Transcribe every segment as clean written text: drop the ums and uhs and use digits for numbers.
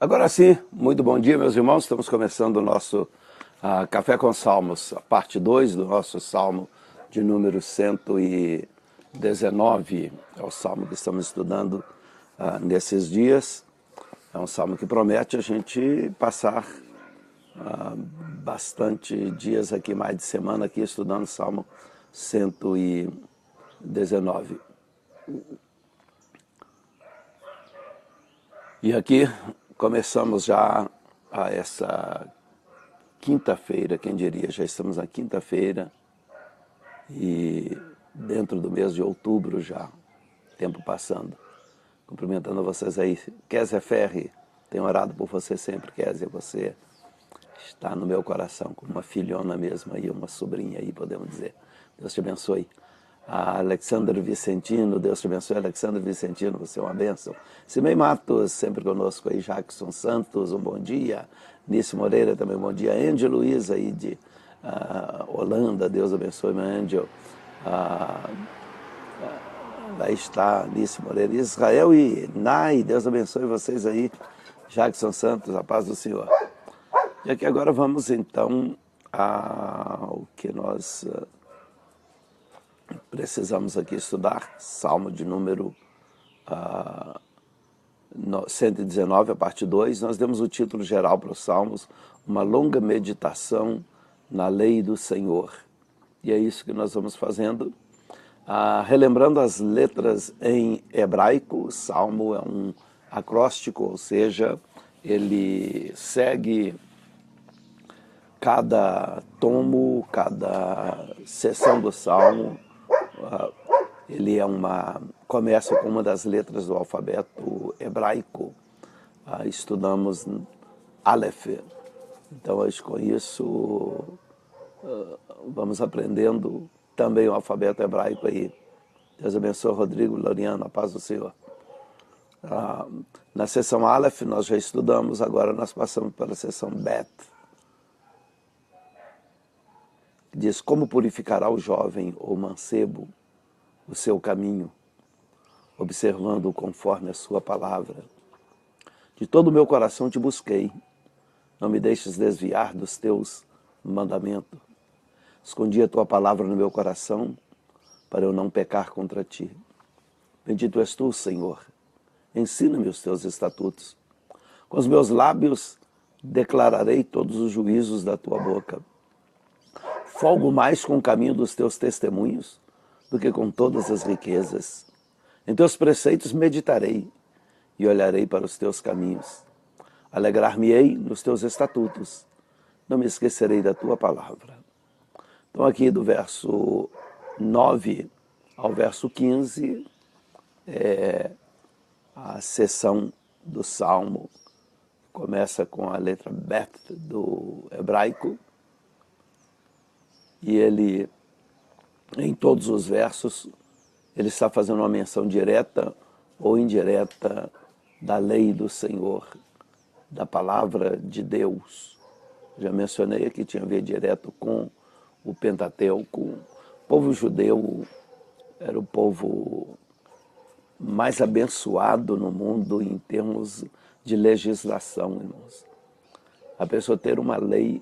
Agora sim, muito bom dia, meus irmãos. Estamos começando o nosso Café com Salmos, a parte 2 do nosso salmo de número 119. É o salmo que estamos estudando nesses dias. É um salmo que promete a gente passar bastante dias aqui, mais de semana aqui, estudando o salmo 119. E aqui começamos já essa quinta-feira, quem diria, já estamos na quinta-feira e dentro do mês de outubro já, tempo passando. Cumprimentando vocês aí. Kézia Ferri, tenho orado por você sempre, Kézia, você está no meu coração, como uma filhona mesmo aí, uma sobrinha aí, podemos dizer. Deus te abençoe. A Alexandre Vicentino, Deus te abençoe, Alexandre Vicentino, você é uma bênção. Simei Matos, sempre conosco aí, Jackson Santos, um bom dia. Nice Moreira também, bom dia. Angel Luiz aí de Holanda, Deus abençoe, meu Angel. Lá está Nice Moreira, Israel e Nai, Deus abençoe vocês aí. Jackson Santos, a paz do Senhor. E aqui agora vamos então ao que nós precisamos aqui estudar, Salmo de número 119, a parte 2. Nós demos o título geral para os Salmos, uma longa meditação na lei do Senhor. E é isso que nós vamos fazendo. Relembrando as letras em hebraico, o Salmo é um acróstico, ou seja, ele segue cada tomo, cada seção do Salmo, ele começa com uma das letras do alfabeto hebraico. Estudamos Aleph. Então, com isso, vamos aprendendo também o alfabeto hebraico aí. Deus abençoe, Rodrigo, Loriano, a paz do Senhor. Na seção Aleph nós já estudamos, agora nós passamos para a seção Bet. Diz, como purificará o jovem ou mancebo o seu caminho, observando-o conforme a sua palavra. De todo o meu coração te busquei, não me deixes desviar dos teus mandamentos. Escondi a tua palavra no meu coração, para eu não pecar contra ti. Bendito és tu, Senhor, ensina-me os teus estatutos. Com os meus lábios declararei todos os juízos da tua boca. Folgo mais com o caminho dos teus testemunhos do que com todas as riquezas. Em teus preceitos meditarei e olharei para os teus caminhos. Alegrar-me-ei nos teus estatutos. Não me esquecerei da tua palavra. Então aqui do verso 9 ao verso 15 é a seção do Salmo. Começa com a letra Bet do hebraico. E ele, em todos os versos, ele está fazendo uma menção direta ou indireta da lei do Senhor, da palavra de Deus. Já mencionei aqui, tinha a ver direto com o Pentateuco. O povo judeu era o povo mais abençoado no mundo em termos de legislação, irmãos. A pessoa ter uma lei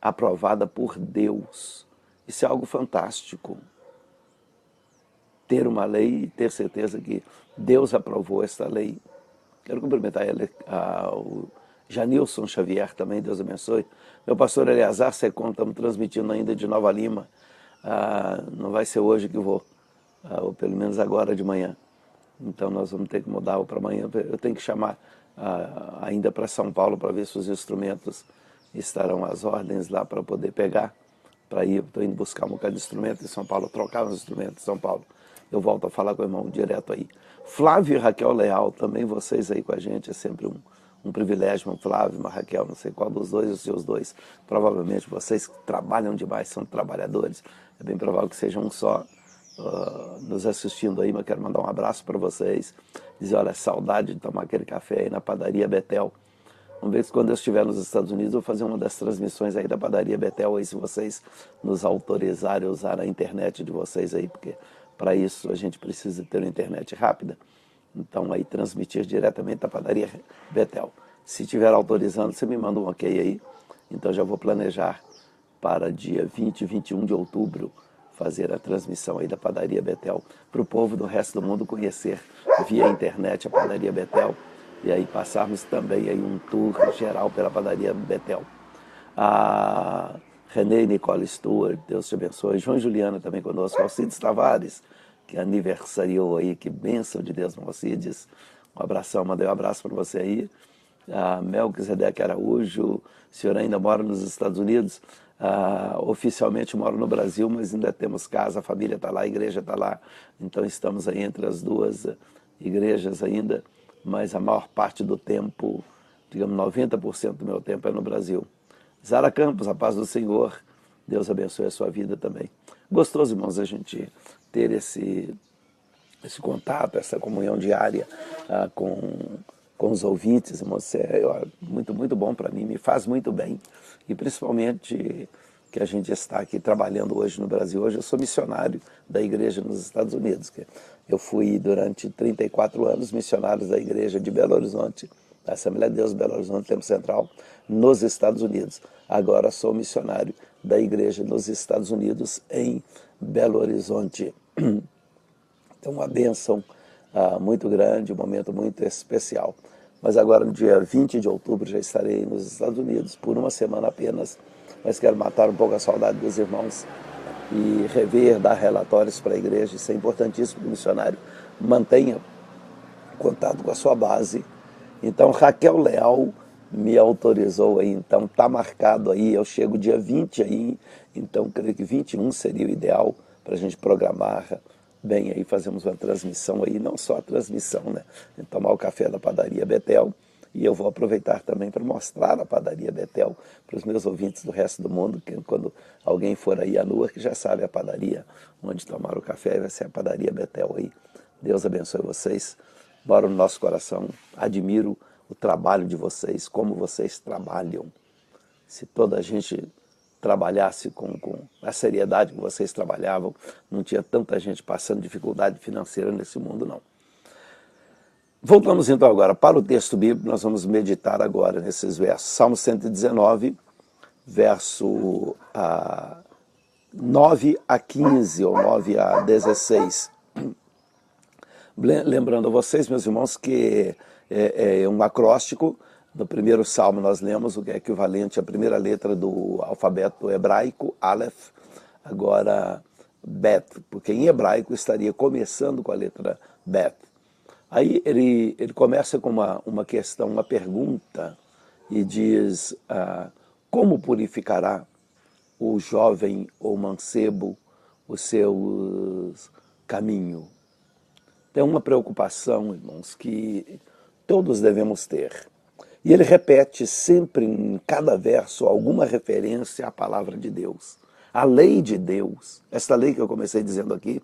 aprovada por Deus. Isso é algo fantástico. Ter uma lei e ter certeza que Deus aprovou esta lei. Quero cumprimentar o Janilson Xavier também, Deus abençoe. Meu pastor Eleazar Secom, estamos transmitindo ainda de Nova Lima. Não vai ser hoje que vou, ou pelo menos agora de manhã. Então nós vamos ter que mudar para amanhã. Eu tenho que chamar ainda para São Paulo para ver se os instrumentos estarão às ordens lá para poder pegar. Estou indo buscar um bocado de instrumento em São Paulo, trocar os instrumentos em São Paulo. Eu volto a falar com o irmão direto aí. Flávio e Raquel Leal, também vocês aí com a gente, é sempre um privilégio, um Flávio, uma Raquel, não sei qual dos dois, os seus dois. Provavelmente vocês trabalham demais, são trabalhadores. É bem provável que sejam um só nos assistindo aí, mas quero mandar um abraço para vocês. Dizer, olha, saudade de tomar aquele café aí na padaria Betel. Vamos ver se quando eu estiver nos Estados Unidos eu vou fazer uma das transmissões aí da padaria Betel, aí se vocês nos autorizarem a usar a internet de vocês aí, porque para isso a gente precisa ter uma internet rápida. Então aí transmitir diretamente da padaria Betel. Se estiver autorizando, você me manda um ok aí. Então já vou planejar para dia 20 e 21 de outubro fazer a transmissão aí da Padaria Betel, para o povo do resto do mundo conhecer via internet a Padaria Betel, e aí passarmos também aí um tour geral pela Padaria Betel. A René e Nicole Stewart, Deus te abençoe. João e Juliana também conosco. Alcides Tavares, que aniversariou aí, que bênção de Deus, Alcides. Um abração, mandei um abraço para você aí. A Melquisedeque Araújo, o senhor ainda mora nos Estados Unidos? Oficialmente moro no Brasil, mas ainda temos casa, a família está lá, a igreja está lá. Então estamos aí entre as duas igrejas ainda, mas a maior parte do tempo, digamos 90% do meu tempo é no Brasil. Zara Campos, a paz do Senhor, Deus abençoe a sua vida também. Gostoso, irmãos, a gente ter esse contato, essa comunhão diária com os ouvintes, irmãos. Muito, muito bom para mim, me faz muito bem. E principalmente que a gente está aqui trabalhando hoje no Brasil. Hoje eu sou missionário da igreja nos Estados Unidos. Eu fui durante 34 anos missionário da igreja de Belo Horizonte, da Assembleia de Deus Belo Horizonte, Tempo Central, nos Estados Unidos. Agora sou missionário da igreja nos Estados Unidos, em Belo Horizonte. Então, uma bênção muito grande, um momento muito especial. Mas agora, no dia 20 de outubro, já estarei nos Estados Unidos por uma semana apenas, mas quero matar um pouco a saudade dos irmãos e rever, dar relatórios para a igreja. Isso é importantíssimo que o missionário mantenha contato com a sua base. Então, Raquel Leal me autorizou aí, então está marcado aí, eu chego dia 20 aí, então creio que 21 seria o ideal para a gente programar bem aí, fazemos uma transmissão aí, não só a transmissão, né? Tomar o café da Padaria Betel, e eu vou aproveitar também para mostrar a Padaria Betel para os meus ouvintes do resto do mundo, que quando alguém for aí a Newark, já sabe a padaria onde tomar o café, vai ser a Padaria Betel aí. Deus abençoe vocês, mora no nosso coração, admiro o trabalho de vocês, como vocês trabalham. Se toda a gente trabalhasse com a seriedade que vocês trabalhavam, não tinha tanta gente passando dificuldade financeira nesse mundo, não. Voltamos então agora para o texto bíblico, nós vamos meditar agora nesses versos. Salmo 119, verso 9 a 15, ou 9 a 16. Lembrando a vocês, meus irmãos, que é um acróstico. No primeiro salmo nós lemos o que é equivalente à primeira letra do alfabeto hebraico, Aleph, agora Bet, porque em hebraico estaria começando com a letra Bet. Aí ele começa com uma questão, uma pergunta, e diz, como purificará o jovem ou mancebo o seu caminho? Tem uma preocupação, irmãos, que todos devemos ter. E ele repete sempre em cada verso alguma referência à palavra de Deus, à lei de Deus. Esta lei que eu comecei dizendo aqui,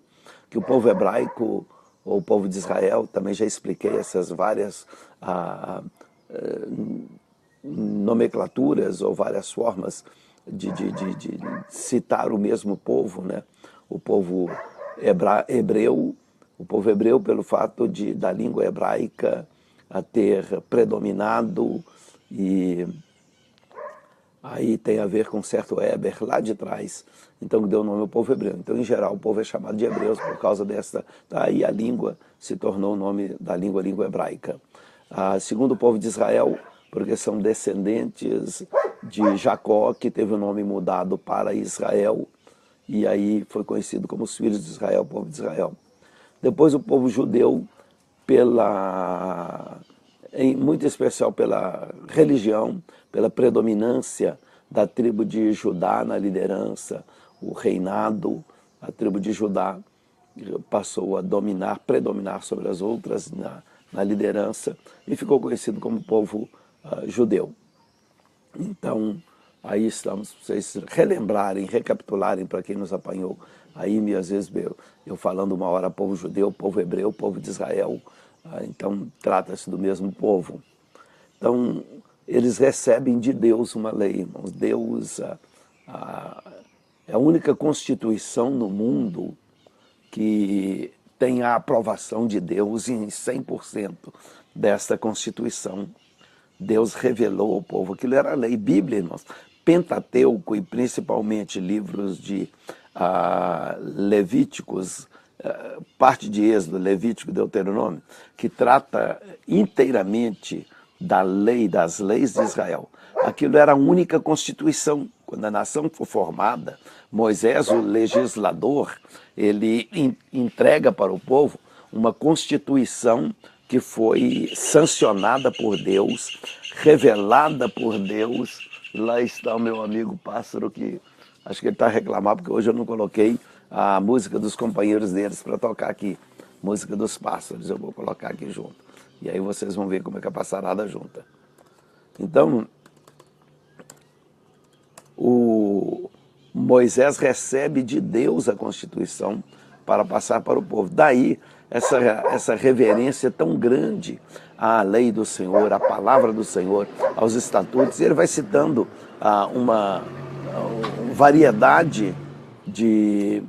que o povo hebraico, ou o povo de Israel, também já expliquei essas várias nomenclaturas ou várias formas de citar o mesmo povo, né? O povo hebreu, o povo hebreu pelo fato da língua hebraica a ter predominado, e aí tem a ver com certo Éber lá de trás, então que deu o nome ao povo hebreu. Então, em geral, o povo é chamado de hebreus por causa desta. Aí a língua se tornou o nome da língua hebraica. Segundo o povo de Israel, porque são descendentes de Jacó, que teve o nome mudado para Israel, e aí foi conhecido como os filhos de Israel, o povo de Israel. Depois o povo judeu, em muito especial pela religião, pela predominância da tribo de Judá na liderança, o reinado, a tribo de Judá passou a predominar sobre as outras na liderança, e ficou conhecido como povo judeu. Então, aí estamos, vocês relembrarem, recapitularem para quem nos apanhou. Aí, às vezes, eu falando uma hora povo judeu, povo hebreu, povo de Israel, então trata-se do mesmo povo. Então, eles recebem de Deus uma lei, irmãos. Deus é a única constituição no mundo que tem a aprovação de Deus em 100% desta constituição. Deus revelou ao povo. Aquilo era a lei. Bíblia, irmãos, Pentateuco e principalmente livros de Levíticos, parte de Êxodo, Levítico e Deuteronômio, que trata inteiramente da lei, das leis de Israel. Aquilo era a única constituição. Quando a nação for formada, Moisés, o legislador, ele entrega para o povo uma constituição que foi sancionada por Deus, revelada por Deus. Lá está o meu amigo Pássaro, que acho que ele está reclamando, porque hoje eu não coloquei a música dos companheiros deles para tocar aqui. Música dos pássaros, eu vou colocar aqui junto. E aí vocês vão ver como é que a passarada junta. Então, o Moisés recebe de Deus a Constituição para passar para o povo. Daí, essa reverência tão grande à lei do Senhor, à palavra do Senhor, aos estatutos. Ele vai citando uma variedade de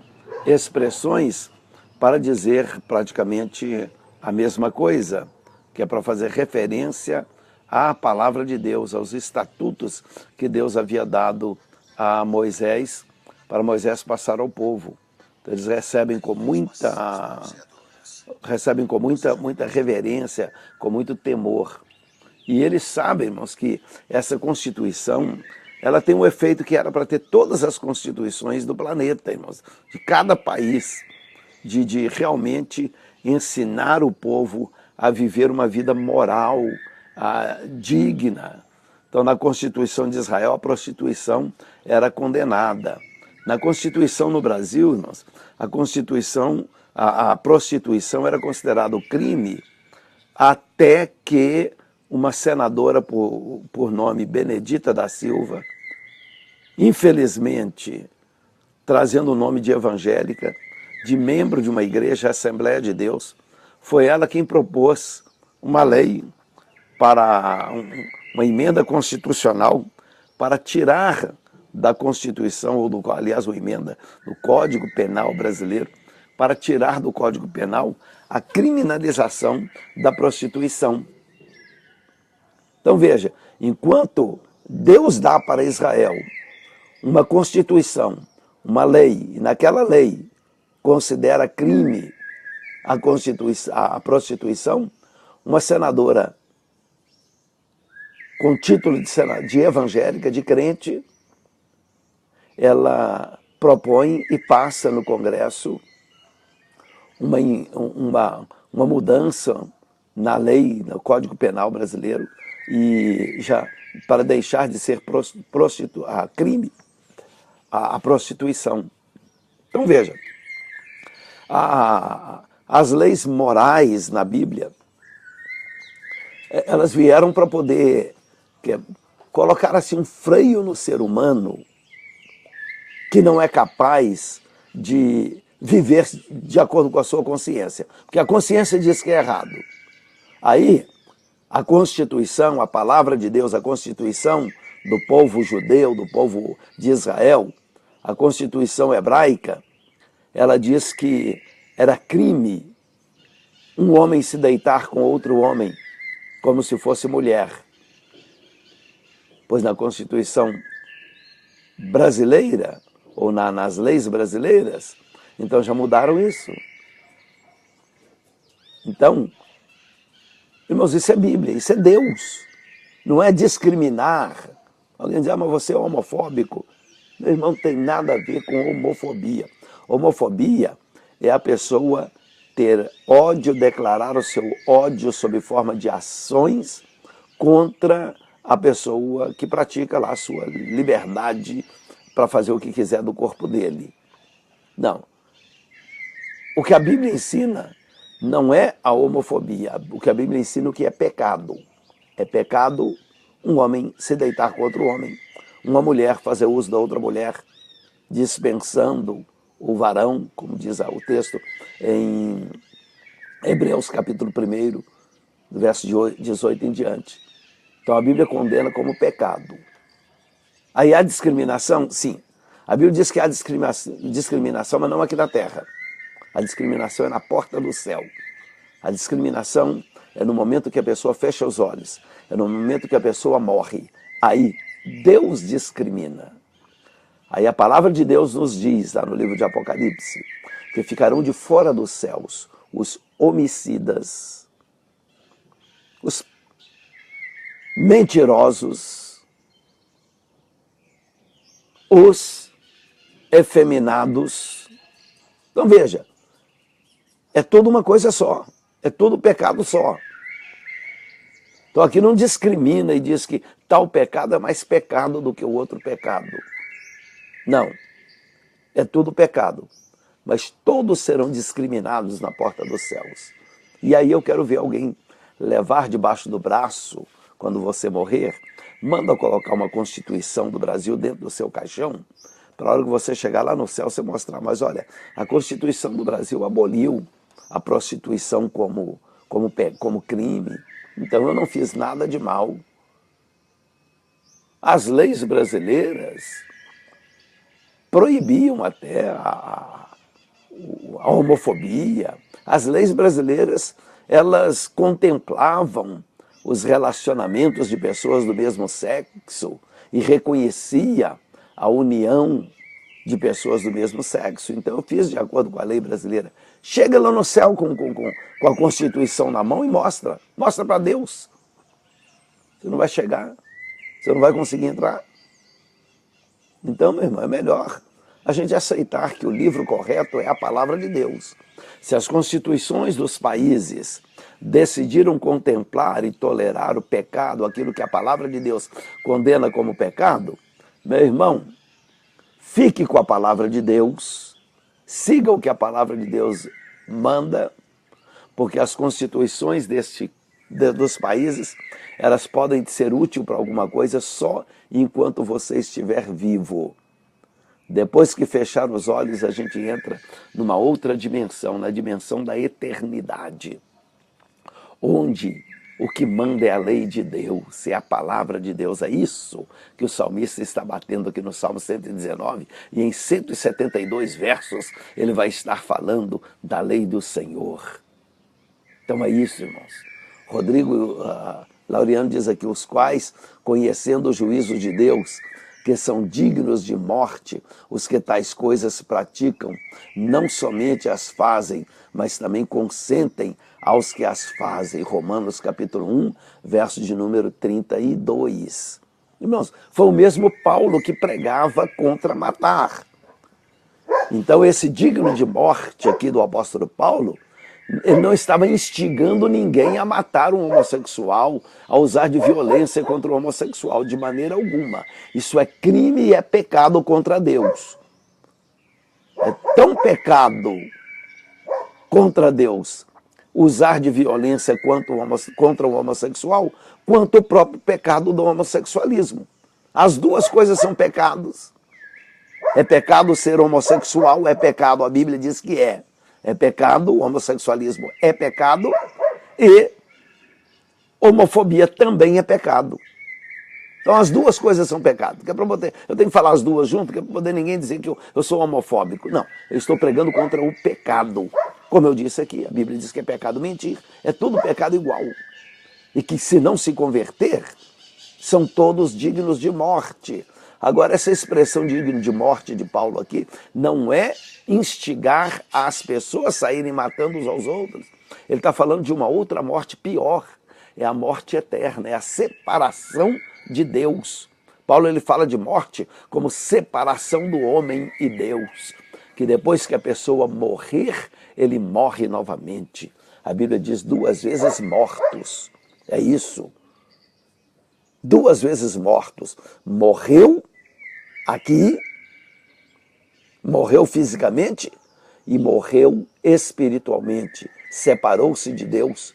expressões para dizer praticamente a mesma coisa, que é para fazer referência à palavra de Deus, aos estatutos que Deus havia dado a Moisés, para Moisés passar ao povo. Então, eles recebem com muita reverência, com muito temor. E eles sabem, irmãos, que essa Constituição, ela tem um efeito que era para ter todas as constituições do planeta, irmãos, de cada país, de realmente ensinar o povo a viver uma vida moral, digna. Então, na Constituição de Israel, a prostituição era condenada. Na Constituição no Brasil, irmãos, a prostituição era considerada crime até que uma senadora por nome Benedita da Silva, infelizmente, trazendo o nome de evangélica, de membro de uma igreja, a Assembleia de Deus, foi ela quem propôs uma lei para uma emenda constitucional para tirar da Constituição, ou aliás, uma emenda do Código Penal brasileiro, para tirar do Código Penal a criminalização da prostituição. Então veja, enquanto Deus dá para Israel uma Constituição, uma lei, e naquela lei considera crime a prostituição, uma senadora com título de evangélica, de crente, ela propõe e passa no Congresso uma mudança na lei, no Código Penal brasileiro, e já para deixar de ser crime a prostituição. Então veja, as leis morais na Bíblia, elas vieram para poder colocar assim um freio no ser humano que não é capaz de viver de acordo com a sua consciência. Porque a consciência diz que é errado. Aí, a Constituição, a palavra de Deus, a Constituição do povo judeu, do povo de Israel, a Constituição hebraica, ela diz que era crime um homem se deitar com outro homem como se fosse mulher. Pois na Constituição brasileira, ou nas leis brasileiras, então já mudaram isso. Então, irmãos, isso é Bíblia, isso é Deus. Não é discriminar. Alguém diz, mas você é homofóbico. Meu irmão, não tem nada a ver com homofobia. Homofobia é a pessoa ter ódio, declarar o seu ódio sob forma de ações contra a pessoa que pratica lá a sua liberdade para fazer o que quiser do corpo dele. Não. O que a Bíblia ensina não é a homofobia. O que a Bíblia ensina é o que é pecado. É pecado um homem se deitar com outro homem, uma mulher fazer uso da outra mulher, dispensando o varão, como diz o texto em Hebreus capítulo 1, verso 18 em diante. Então a Bíblia condena como pecado. Aí há discriminação? Sim. A Bíblia diz que há discriminação, mas não aqui na terra. A discriminação é na porta do céu. A discriminação é no momento que a pessoa fecha os olhos, é no momento que a pessoa morre. Aí Deus discrimina. Aí a palavra de Deus nos diz, lá no livro de Apocalipse, que ficarão de fora dos céus os homicidas, os mentirosos, os efeminados. Então veja, é tudo uma coisa só, é tudo pecado só. Então aqui não discrimina e diz que tal pecado é mais pecado do que o outro pecado. Não, é tudo pecado, mas todos serão discriminados na porta dos céus. E aí eu quero ver alguém levar debaixo do braço, quando você morrer, manda colocar uma Constituição do Brasil dentro do seu caixão, para a hora que você chegar lá no céu, você mostrar, mas olha, a Constituição do Brasil aboliu a prostituição como crime, então eu não fiz nada de mal. As leis brasileiras proibiam até a homofobia. As leis brasileiras, elas contemplavam os relacionamentos de pessoas do mesmo sexo e reconhecia a união de pessoas do mesmo sexo. Então eu fiz de acordo com a lei brasileira. Chega lá no céu com a Constituição na mão e mostra para Deus. Você não vai chegar, você não vai conseguir entrar. Então, meu irmão, é melhor a gente aceitar que o livro correto é a palavra de Deus. Se as constituições dos países decidiram contemplar e tolerar o pecado, aquilo que a palavra de Deus condena como pecado, meu irmão, fique com a palavra de Deus, siga o que a palavra de Deus manda, porque as constituições dos países, elas podem ser úteis para alguma coisa só enquanto você estiver vivo. Depois que fechar os olhos, a gente entra numa outra dimensão, na dimensão da eternidade, onde o que manda é a lei de Deus, é a palavra de Deus. É isso que o salmista está batendo aqui no Salmo 119, e em 172 versos ele vai estar falando da lei do Senhor. Então é isso, irmãos. Rodrigo Laureano diz aqui, os quais, conhecendo o juízo de Deus, que são dignos de morte, os que tais coisas praticam, não somente as fazem, mas também consentem aos que as fazem. Romanos capítulo 1, verso de número 32. Irmãos, foi o mesmo Paulo que pregava contra matar. Então esse digno de morte aqui do apóstolo Paulo, ele não estava instigando ninguém a matar um homossexual, a usar de violência contra o homossexual, de maneira alguma. Isso é crime e é pecado contra Deus. É tão pecado contra Deus usar de violência contra o homossexual, quanto o próprio pecado do homossexualismo. As duas coisas são pecados. É pecado ser homossexual, é pecado, a Bíblia diz que é. É pecado, o homossexualismo é pecado e homofobia também é pecado. Então as duas coisas são pecado. Eu tenho que falar as duas juntas, para poder ninguém dizer que eu sou homofóbico. Não, eu estou pregando contra o pecado. Como eu disse aqui, a Bíblia diz que é pecado mentir. É tudo pecado igual. E que se não se converter, são todos dignos de morte. Agora, essa expressão digno de morte de Paulo aqui não é instigar as pessoas a saírem matando uns aos outros. Ele está falando de uma outra morte pior. É a morte eterna, é a separação de Deus. Paulo ele fala de morte como separação do homem e Deus. Que depois que a pessoa morrer, ele morre novamente. A Bíblia diz 2 vezes mortos. É isso. 2 vezes mortos. Morreu aqui, morreu fisicamente e morreu espiritualmente. Separou-se de Deus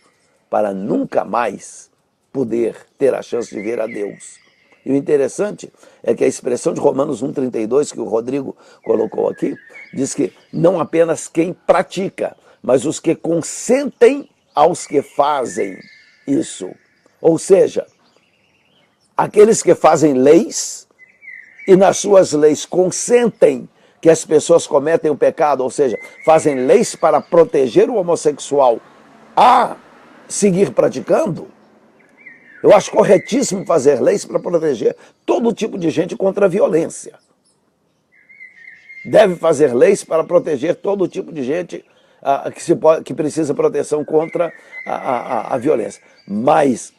para nunca mais poder ter a chance de ver a Deus. E o interessante é que a expressão de Romanos 1,32 que o Rodrigo colocou aqui, diz que não apenas quem pratica, mas os que consentem aos que fazem isso. Ou seja, aqueles que fazem leis e nas suas leis consentem que as pessoas cometem o pecado, ou seja, fazem leis para proteger o homossexual seguir praticando. Eu acho corretíssimo fazer leis para proteger todo tipo de gente contra a violência. Deve fazer leis para proteger todo tipo de gente que precisa proteção contra a violência. Mas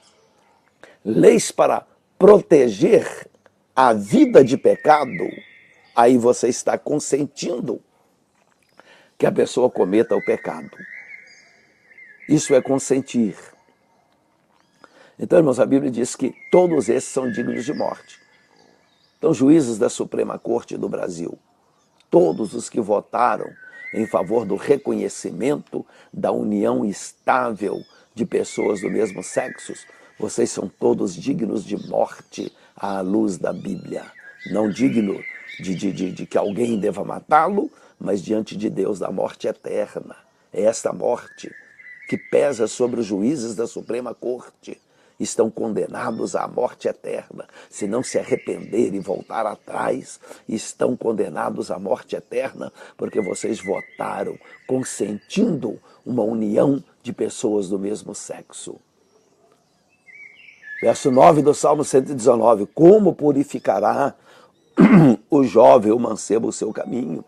leis para proteger a vida de pecado, aí você está consentindo que a pessoa cometa o pecado. Isso é consentir. Então, irmãos, a Bíblia diz que todos esses são dignos de morte. Então, juízes da Suprema Corte do Brasil, todos os que votaram em favor do reconhecimento da união estável de pessoas do mesmo sexo, vocês são todos dignos de morte à luz da Bíblia. Não digno de que alguém deva matá-lo, mas diante de Deus da morte eterna. É esta morte que pesa sobre os juízes da Suprema Corte. Estão condenados à morte eterna. Se não se arrepender e voltar atrás, estão condenados à morte eterna, porque vocês votaram consentindo uma união de pessoas do mesmo sexo. Verso 9 do Salmo 119. Como purificará o jovem, o mancebo, o seu caminho?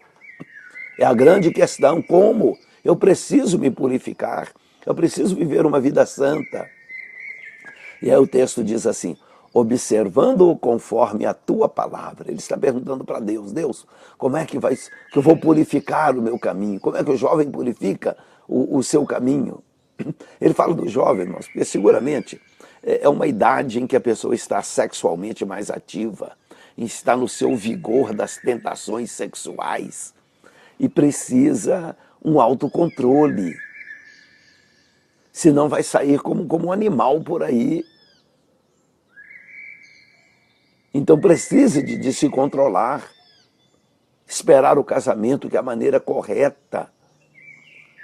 É a grande questão. Como? Eu preciso me purificar. Eu preciso viver uma vida santa. E aí o texto diz assim, observando-o conforme a tua palavra. Ele está perguntando para Deus, Deus, como é que eu vou purificar o meu caminho? Como é que o jovem purifica o seu caminho? Ele fala do jovem, irmãos, porque seguramente é uma idade em que a pessoa está sexualmente mais ativa, está no seu vigor das tentações sexuais e precisa um autocontrole. Senão vai sair como um animal por aí. Então precisa de se controlar, esperar o casamento, que é a maneira correta.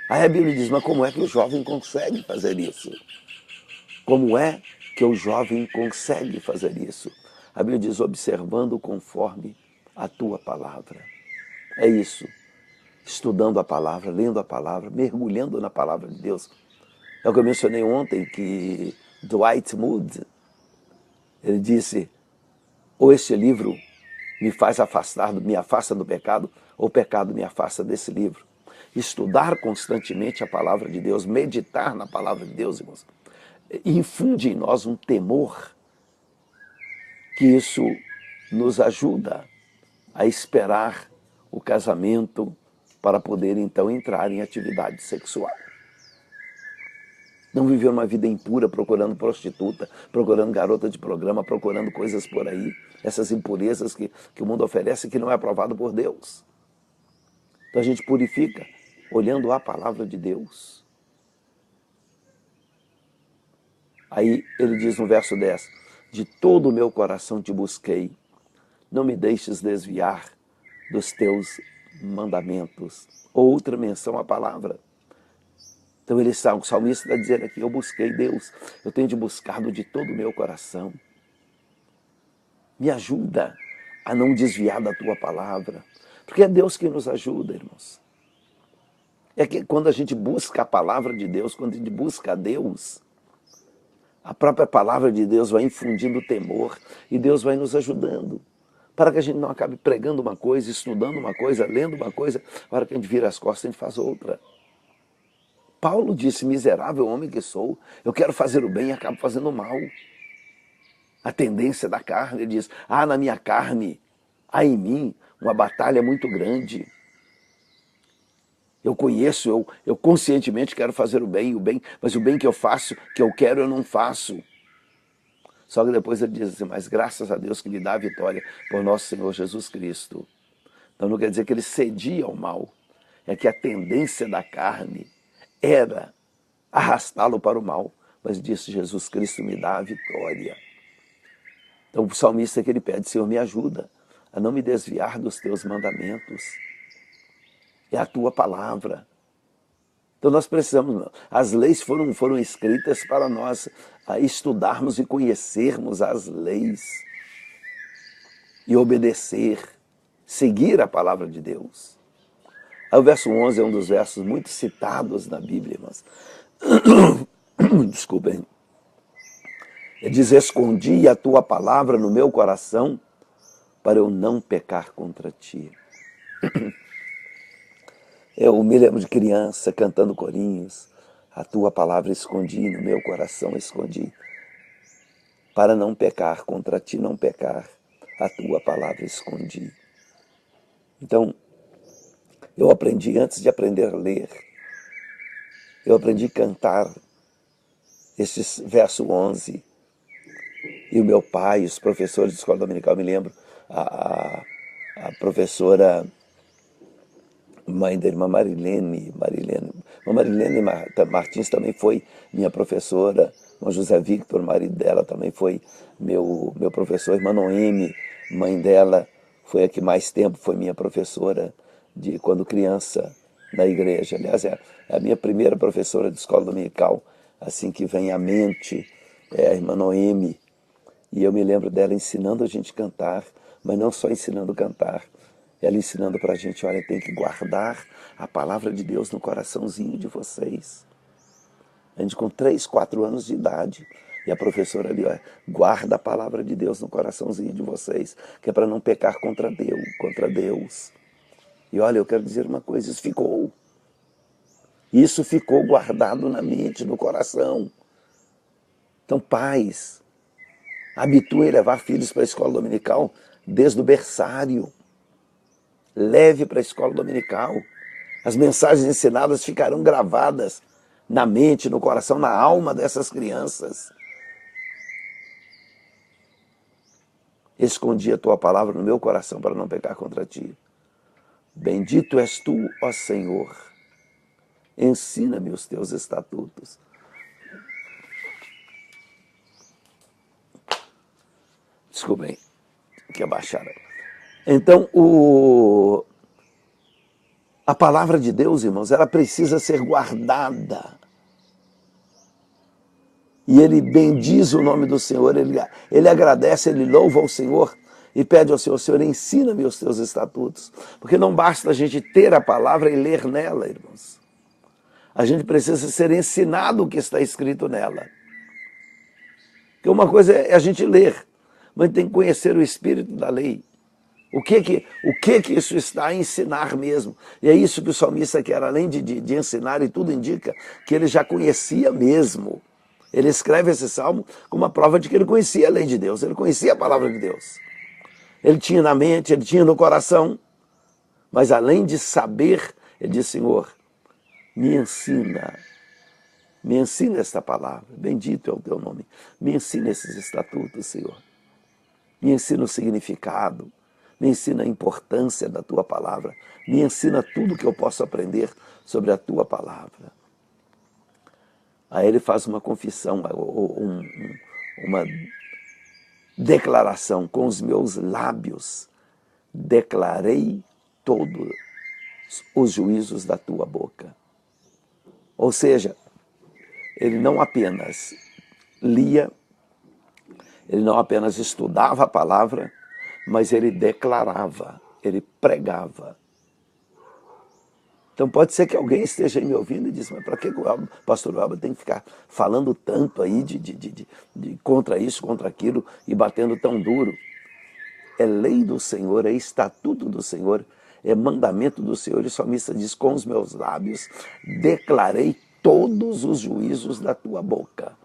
Aí a Bíblia diz, mas como é que o jovem consegue fazer isso? Como é que o jovem consegue fazer isso? A Bíblia diz, observando conforme a tua palavra. É isso, estudando a palavra, lendo a palavra, mergulhando na palavra de Deus. É o que eu mencionei ontem, que Dwight Moody, ele disse, ou este livro me afasta do pecado, ou o pecado me afasta desse livro. Estudar constantemente a palavra de Deus, meditar na palavra de Deus, irmãos, infunde em nós um temor, que isso nos ajuda a esperar o casamento para poder então entrar em atividade sexual. Não viver uma vida impura procurando prostituta, procurando garota de programa, procurando coisas por aí, essas impurezas que o mundo oferece que não é aprovado por Deus. Então a gente purifica olhando a palavra de Deus. Aí ele diz no verso 10, de todo o meu coração te busquei, não me deixes desviar dos teus mandamentos. Outra menção à palavra. Então o salmista está dizendo aqui, eu busquei Deus, eu tenho de buscá-lo de todo o meu coração. Me ajuda a não desviar da tua palavra, porque é Deus que nos ajuda, irmãos. É que quando a gente busca a palavra de Deus, quando a gente busca a Deus, a própria palavra de Deus vai infundindo temor e Deus vai nos ajudando, para que a gente não acabe pregando uma coisa, estudando uma coisa, lendo uma coisa, na hora que a gente vira as costas, a gente faz outra. Paulo disse, miserável homem que sou, eu quero fazer o bem e acabo fazendo o mal. A tendência da carne, ele diz, na minha carne, há em mim uma batalha muito grande. Eu conheço, eu conscientemente quero fazer o bem, mas o bem que eu faço, que eu quero, eu não faço. Só que depois ele diz assim, mas graças a Deus que me dá a vitória por nosso Senhor Jesus Cristo. Então não quer dizer que ele cedia ao mal, é que a tendência da carne era arrastá-lo para o mal, mas disse, Jesus Cristo me dá a vitória. Então o salmista que ele pede, Senhor, me ajuda a não me desviar dos teus mandamentos. É a tua palavra. Então nós precisamos, as leis foram escritas para nós estudarmos e conhecermos as leis e obedecer, seguir a palavra de Deus. Aí o verso 11 é um dos versos muito citados na Bíblia, irmãos. Desculpem. Ele diz, escondi a tua palavra no meu coração para eu não pecar contra ti. Eu me lembro de criança cantando corinhos, a tua palavra escondi, no meu coração escondi, para não pecar contra ti, não pecar, a tua palavra escondi. Então, eu aprendi, antes de aprender a ler, eu aprendi a cantar esse verso 11, e o meu pai, os professores de escola dominical, me lembro, a professora, mãe da irmã Marilene Martins também foi minha professora, irmão José Victor, marido dela, também foi meu professor, irmã Noemi, mãe dela, foi a que mais tempo foi minha professora de quando criança na igreja. Aliás, é a minha primeira professora de escola dominical, assim que vem à mente, é a irmã Noemi. E eu me lembro dela ensinando a gente a cantar, mas não só ensinando a cantar, ela ensinando para a gente, olha, tem que guardar a palavra de Deus no coraçãozinho de vocês. A gente com 3, 4 anos de idade, e a professora ali, olha, guarda a palavra de Deus no coraçãozinho de vocês, que é para não pecar contra Deus. E olha, eu quero dizer uma coisa, isso ficou guardado na mente, no coração. Então, pais, habituem a levar filhos para a escola dominical desde o berçário. Leve para a escola dominical. As mensagens ensinadas ficarão gravadas na mente, no coração, na alma dessas crianças. Escondi a tua palavra no meu coração para não pecar contra ti. Bendito és tu, ó Senhor. Ensina-me os teus estatutos. Desculpem, que abaixaram. Então, a palavra de Deus, irmãos, ela precisa ser guardada. E ele bendiz o nome do Senhor, ele agradece, ele louva ao Senhor e pede ao Senhor, Senhor, ensina-me os teus estatutos. Porque não basta a gente ter a palavra e ler nela, irmãos. A gente precisa ser ensinado o que está escrito nela. Porque uma coisa é a gente ler, mas tem que conhecer o espírito da lei. O que isso está a ensinar mesmo? E é isso que o salmista quer, além de ensinar, e tudo indica que ele já conhecia mesmo. Ele escreve esse salmo como uma prova de que ele conhecia a lei de Deus, ele conhecia a palavra de Deus. Ele tinha na mente, ele tinha no coração, mas além de saber, ele diz, Senhor, me ensina esta palavra, bendito é o teu nome, me ensina esses estatutos, Senhor. Me ensina o significado, me ensina a importância da tua palavra, me ensina tudo que eu posso aprender sobre a tua palavra. Aí ele faz uma confissão, uma declaração, com os meus lábios declarei todos os juízos da tua boca. Ou seja, ele não apenas lia, ele não apenas estudava a palavra, mas ele declarava, ele pregava. Então pode ser que alguém esteja aí me ouvindo e diz, mas para que o pastor Elber tem que ficar falando tanto aí de contra isso, contra aquilo e batendo tão duro? É lei do Senhor, é estatuto do Senhor, é mandamento do Senhor. E o salmista diz, com os meus lábios declarei todos os juízos da tua boca.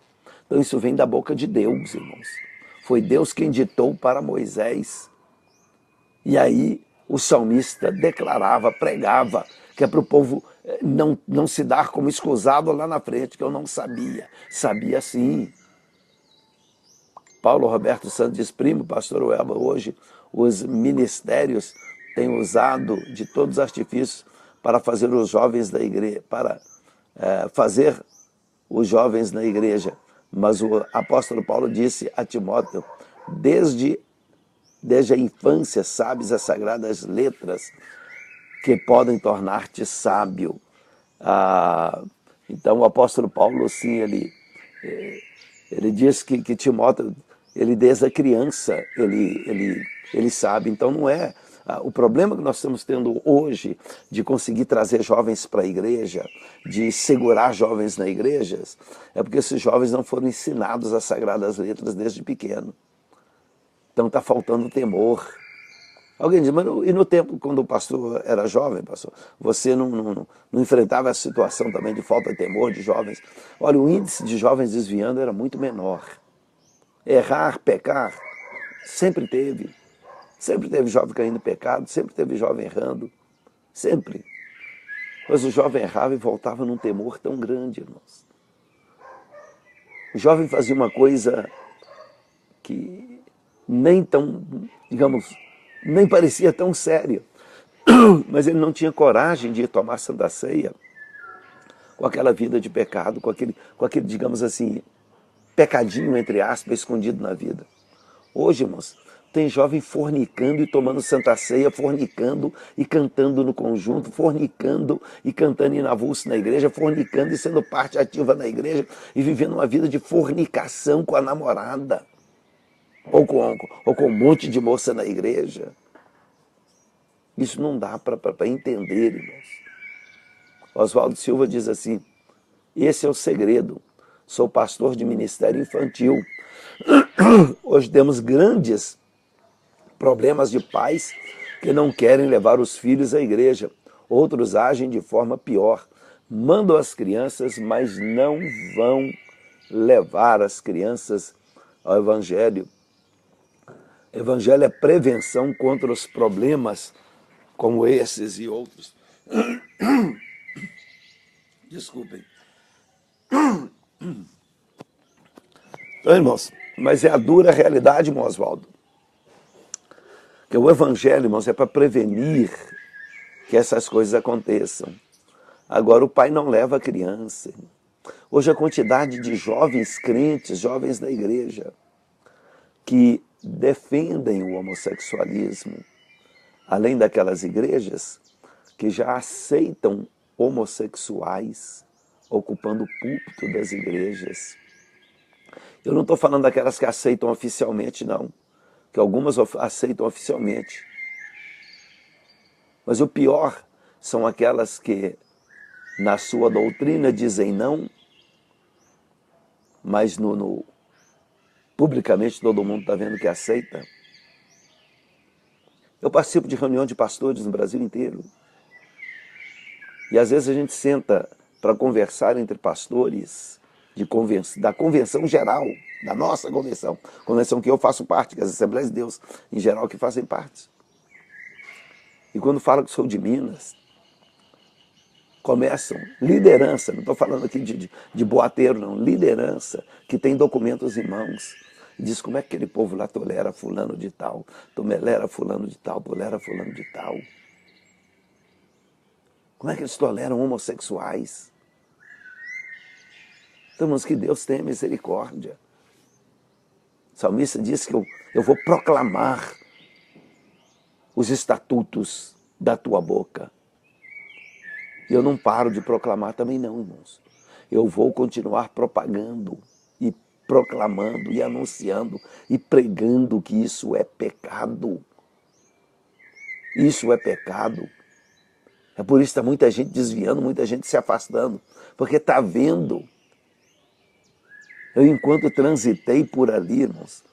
Então isso vem da boca de Deus, irmãos. Foi Deus quem ditou para Moisés. E aí o salmista declarava, pregava, que é para o povo não se dar como escusado lá na frente, que eu não sabia. Sabia sim. Paulo Roberto Santos diz, primo, pastor Elber, hoje os ministérios têm usado de todos os artifícios para fazer os jovens da igreja, fazer os jovens na igreja. Mas o apóstolo Paulo disse a Timóteo, desde a infância sabes as sagradas letras que podem tornar-te sábio. Então o apóstolo Paulo, sim, ele diz que Timóteo, ele desde a criança, ele sabe. Então não é O problema que nós estamos tendo hoje de conseguir trazer jovens para a igreja, de segurar jovens nas igrejas, é porque esses jovens não foram ensinados as sagradas letras desde pequeno. Então está faltando temor. Alguém diz, mas e no tempo, quando o pastor era jovem, pastor, você não enfrentava essa situação também de falta de temor de jovens? Olha, o índice de jovens desviando era muito menor. Errar, pecar, sempre teve. Sempre teve jovem caindo em pecado, sempre teve jovem errando, sempre. Mas o jovem errava e voltava num temor tão grande, irmãos. O jovem fazia uma coisa que nem tão, digamos, nem parecia tão séria, mas ele não tinha coragem de ir tomar Santa Ceia com aquela vida de pecado, com aquele, digamos assim, pecadinho, entre aspas, escondido na vida. Hoje, irmãos, tem jovem fornicando e tomando Santa Ceia, fornicando e cantando no conjunto, fornicando e cantando inavulso na igreja, fornicando e sendo parte ativa na igreja e vivendo uma vida de fornicação com a namorada ou com um monte de moça na igreja. Isso não dá para entender, irmãos. Oswaldo Silva diz assim, esse é o segredo. Sou pastor de ministério infantil. Hoje temos grandes problemas de pais que não querem levar os filhos à igreja. Outros agem de forma pior. Mandam as crianças, mas não vão levar as crianças ao evangelho. Evangelho é prevenção contra os problemas como esses e outros. Desculpem. Então, irmãos, mas é a dura realidade, irmão Oswaldo. Que o evangelho, irmãos, é para prevenir que essas coisas aconteçam. Agora, o pai não leva a criança. Hoje, a quantidade de jovens crentes, jovens da igreja, que defendem o homossexualismo, além daquelas igrejas que já aceitam homossexuais ocupando o púlpito das igrejas. Eu não estou falando daquelas que aceitam oficialmente, não. Que algumas aceitam oficialmente. Mas o pior são aquelas que, na sua doutrina, dizem não, mas publicamente todo mundo está vendo que aceita. Eu participo de reunião de pastores no Brasil inteiro. E às vezes a gente senta para conversar entre pastores da convenção geral, da nossa convenção que eu faço parte, que as Assembleias de Deus em geral que fazem parte. E quando falo que sou de Minas, começam liderança, não estou falando aqui de boateiro não, liderança que tem documentos em mãos. Diz como é que aquele povo lá tolera fulano de tal, tolera fulano de tal, tolera fulano de tal. Como é que eles toleram homossexuais? Então, irmãos, que Deus tenha misericórdia. O salmista disse que eu vou proclamar os estatutos da tua boca. E eu não paro de proclamar também não, irmãos. Eu vou continuar propagando e proclamando e anunciando e pregando que isso é pecado. Isso é pecado. É por isso que está muita gente desviando, muita gente se afastando, porque está vendo. Eu, enquanto transitei por ali, irmãos,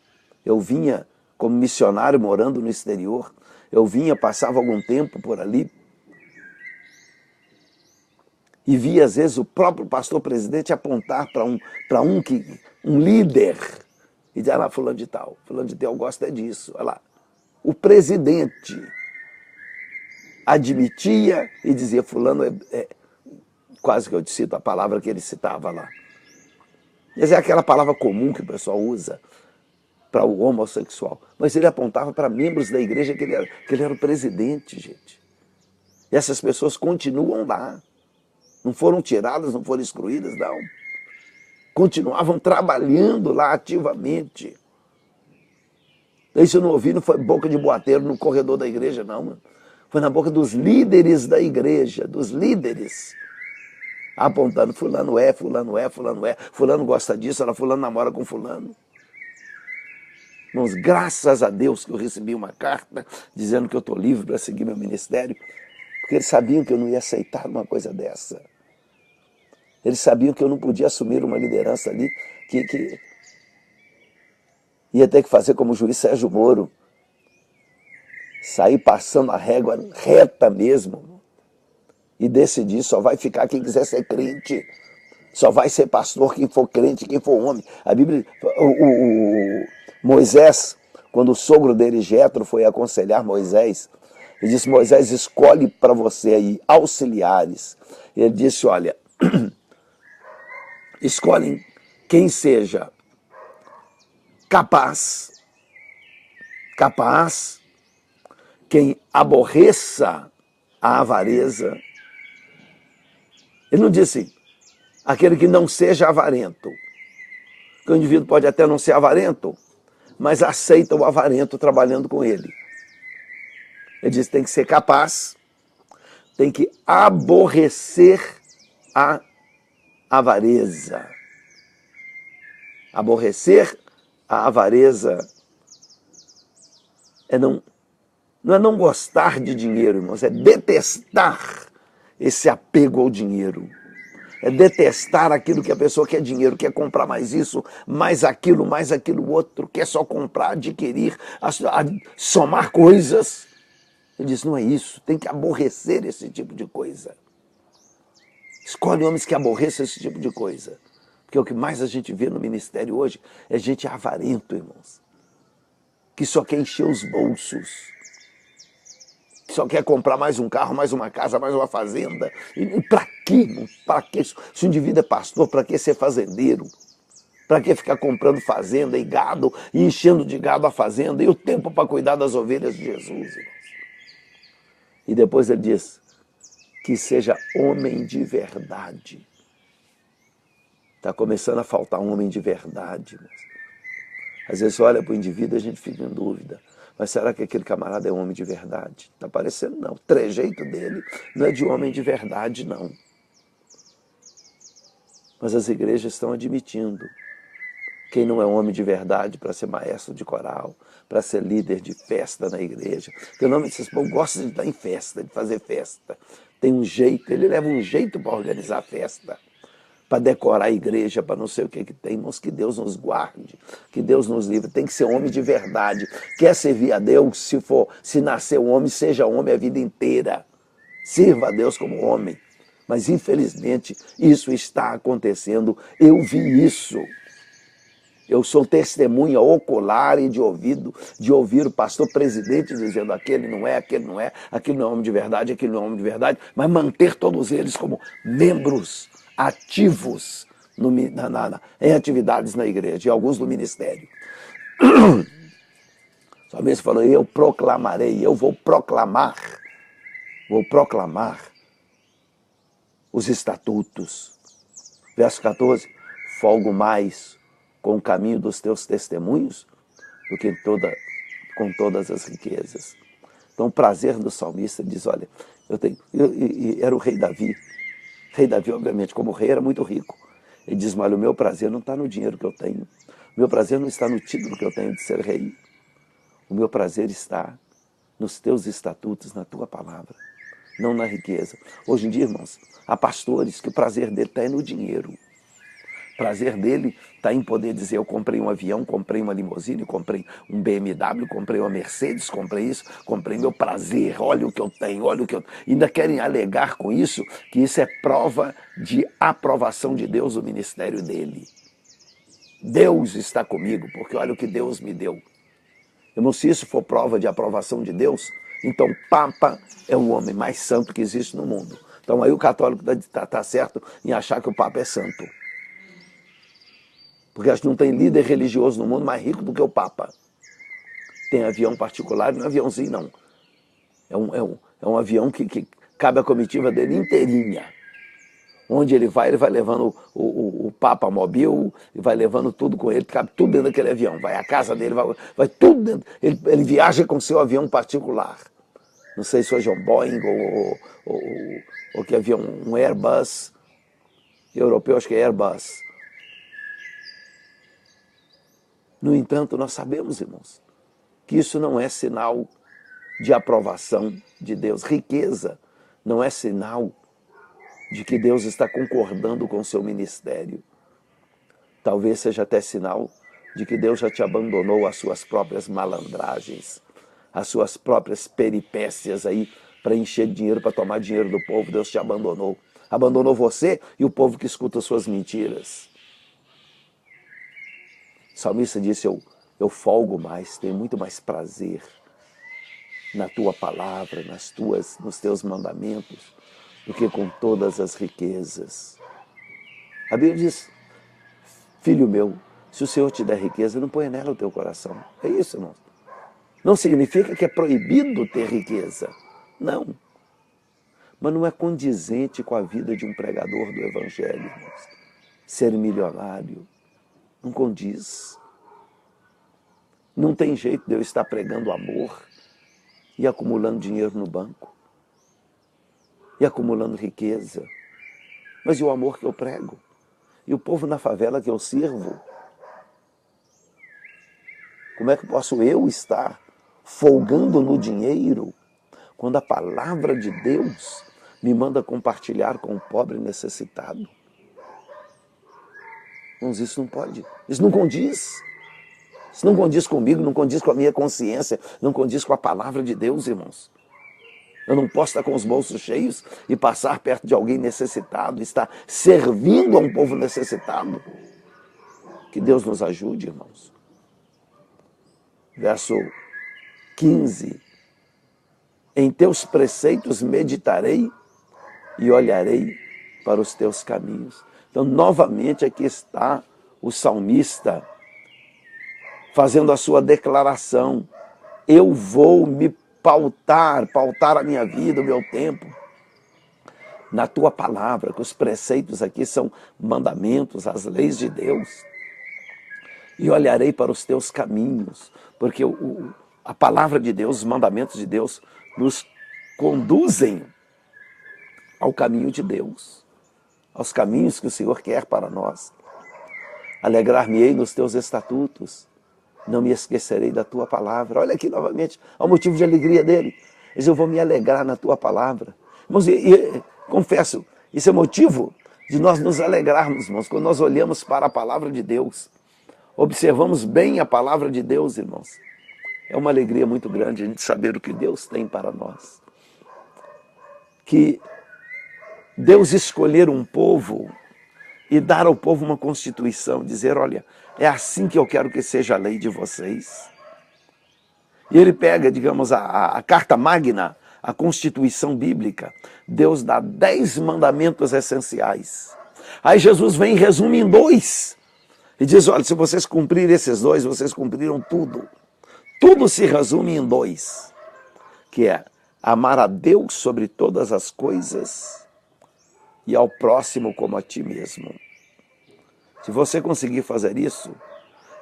eu vinha como missionário morando no exterior, eu vinha, passava algum tempo por ali, e via às vezes o próprio pastor presidente apontar para um líder, e dizer, lá, fulano de tal gosta disso, olha lá. O presidente admitia e dizia, fulano quase que eu te cito a palavra que ele citava lá. Mas é aquela palavra comum que o pessoal usa para o homossexual. Mas ele apontava para membros da igreja que ele era o presidente, gente. E essas pessoas continuam lá. Não foram tiradas, não foram excluídas, não. Continuavam trabalhando lá ativamente. Isso eu não ouvi, não foi boca de boateiro no corredor da igreja, não, mano. Foi na boca dos líderes da igreja, dos líderes. Apontando, fulano é, fulano é, fulano é, fulano gosta disso, fulano namora com fulano. Irmãos, graças a Deus que eu recebi uma carta dizendo que eu estou livre para seguir meu ministério, porque eles sabiam que eu não ia aceitar uma coisa dessa. Eles sabiam que eu não podia assumir uma liderança ali, que ia ter que fazer como o juiz Sérgio Moro, sair passando a régua reta mesmo e decidir, só vai ficar quem quiser ser crente, só vai ser pastor quem for crente, quem for homem. A Bíblia, Moisés, quando o sogro dele, Jetro, foi aconselhar Moisés, ele disse: Moisés, escolhe para você aí auxiliares. Ele disse: olha, escolhem quem seja capaz, quem aborreça a avareza. Ele não disse aquele que não seja avarento. Porque o indivíduo pode até não ser avarento, mas aceita o avarento trabalhando com ele. Ele diz: tem que ser capaz, tem que aborrecer a avareza. Aborrecer a avareza não é não gostar de dinheiro, irmãos, é detestar esse apego ao dinheiro. É detestar aquilo que a pessoa quer dinheiro, quer comprar mais isso, mais aquilo outro, quer só comprar, adquirir, somar coisas. Ele diz: não é isso, tem que aborrecer esse tipo de coisa. Escolhe homens que aborreçam esse tipo de coisa. Porque o que mais a gente vê no ministério hoje é gente avarento, irmãos, que só quer encher os bolsos, que só quer comprar mais um carro, mais uma casa, mais uma fazenda. E para quê? Para quê? Se o indivíduo é pastor, para que ser fazendeiro? Para que ficar comprando fazenda e gado e enchendo de gado a fazenda? E o tempo para cuidar das ovelhas de Jesus, irmãos? E depois ele diz: que seja homem de verdade. Está começando a faltar um homem de verdade, irmãos. Às vezes olha para o indivíduo e a gente fica em dúvida. Mas será que aquele camarada é um homem de verdade? Está parecendo não. O trejeito dele não é de homem de verdade, não. Mas as igrejas estão admitindo quem não é homem de verdade para ser maestro de coral, para ser líder de festa na igreja. Porque o nome desses povos gosta de estar em festa, de fazer festa. Tem um jeito, ele leva um jeito para organizar a festa, para decorar a igreja, para não sei o que tem. Irmãos, que Deus nos guarde, que Deus nos livre. Tem que ser homem de verdade. Quer servir a Deus? Se nascer um homem, seja homem a vida inteira. Sirva a Deus como homem. Mas, infelizmente, isso está acontecendo. Eu vi isso. Eu sou testemunha ocular e de ouvido, de ouvir o pastor presidente dizendo: aquele não é, aquele não é, aquele não é homem de verdade, aquele não é homem de verdade, mas manter todos eles como membros ativos em atividades na igreja, e alguns no ministério. Só mesmo falou: eu proclamarei, eu vou proclamar os estatutos. Verso 14: folgo mais com o caminho dos teus testemunhos do que com todas as riquezas. Então o prazer do salmista diz: olha, era o rei Davi. Rei Davi, obviamente, como rei, era muito rico. Ele diz: mas o meu prazer não está no dinheiro que eu tenho. O meu prazer não está no título que eu tenho de ser rei. O meu prazer está nos teus estatutos, na tua palavra, não na riqueza. Hoje em dia, irmãos, há pastores que o prazer dele está no dinheiro. O prazer dele está em poder dizer: eu comprei um avião, comprei uma limusine, comprei um BMW, comprei uma Mercedes, comprei isso, comprei meu prazer, olha o que eu tenho, olha o que eu... Ainda querem alegar com isso que isso é prova de aprovação de Deus no ministério dele. Deus está comigo, porque olha o que Deus me deu. Irmão, se isso for prova de aprovação de Deus, então o Papa é o homem mais santo que existe no mundo. Então aí o católico está certo em achar que o Papa é santo. Porque acho que não tem líder religioso no mundo mais rico do que o Papa. Tem avião particular, não é aviãozinho, não. É um avião que cabe a comitiva dele inteirinha. Onde ele vai levando o Papa Mobil, e vai levando tudo com ele, cabe tudo dentro daquele avião. Vai a casa dele, vai tudo dentro. Ele viaja com seu avião particular. Não sei se hoje é um Boeing ou que avião, um Airbus. Europeu, acho que é Airbus. No entanto, nós sabemos, irmãos, que isso não é sinal de aprovação de Deus. Riqueza não é sinal de que Deus está concordando com o seu ministério. Talvez seja até sinal de que Deus já te abandonou às suas próprias malandragens, às suas próprias peripécias aí para encher dinheiro, para tomar dinheiro do povo. Deus te abandonou. Abandonou você e o povo que escuta as suas mentiras. O salmista disse, eu folgo mais, tenho muito mais prazer na tua palavra, nos teus mandamentos, do que com todas as riquezas. A Bíblia diz, filho meu, se o Senhor te der riqueza, não ponha nela o teu coração. É isso, irmão. Não significa que é proibido ter riqueza. Não. Mas não é condizente com a vida de um pregador do Evangelho, irmãos. Ser milionário não condiz. Não tem jeito de eu estar pregando amor e acumulando dinheiro no banco. E acumulando riqueza. Mas e o amor que eu prego? E o povo na favela que eu sirvo? Como é que posso eu estar folgando no dinheiro quando a palavra de Deus me manda compartilhar com o pobre necessitado? Mas isso não pode. Isso não condiz. Isso não condiz comigo, não condiz com a minha consciência, não condiz com a palavra de Deus, irmãos. Eu não posso estar com os bolsos cheios e passar perto de alguém necessitado, estar servindo a um povo necessitado. Que Deus nos ajude, irmãos. Verso 15. Em teus preceitos meditarei e olharei para os teus caminhos. Então, novamente, aqui está o salmista fazendo a sua declaração. Eu vou me pautar a minha vida, o meu tempo, na tua palavra, que os preceitos aqui são mandamentos, as leis de Deus. E olharei para os teus caminhos, porque a palavra de Deus, os mandamentos de Deus, nos conduzem ao caminho de Deus, aos caminhos que o Senhor quer para nós. Alegrar-me-ei nos teus estatutos, não me esquecerei da tua palavra. Olha aqui novamente, ao motivo de alegria dele. Ele diz, eu vou me alegrar na tua palavra. Irmãos, confesso, isso é motivo de nós nos alegrarmos, irmãos, quando nós olhamos para a palavra de Deus. Observamos bem a palavra de Deus, irmãos. É uma alegria muito grande a gente saber o que Deus tem para nós. Que Deus escolher um povo e dar ao povo uma constituição, dizer, olha, é assim que eu quero que seja a lei de vocês. E ele pega, digamos, a carta magna, a constituição bíblica. Deus dá 10 mandamentos essenciais. Aí Jesus vem e resume em 2. E diz, olha, se vocês cumprirem esses 2, vocês cumpriram tudo. Tudo se resume em 2. Que é amar a Deus sobre todas as coisas e ao próximo como a ti mesmo. Se você conseguir fazer isso,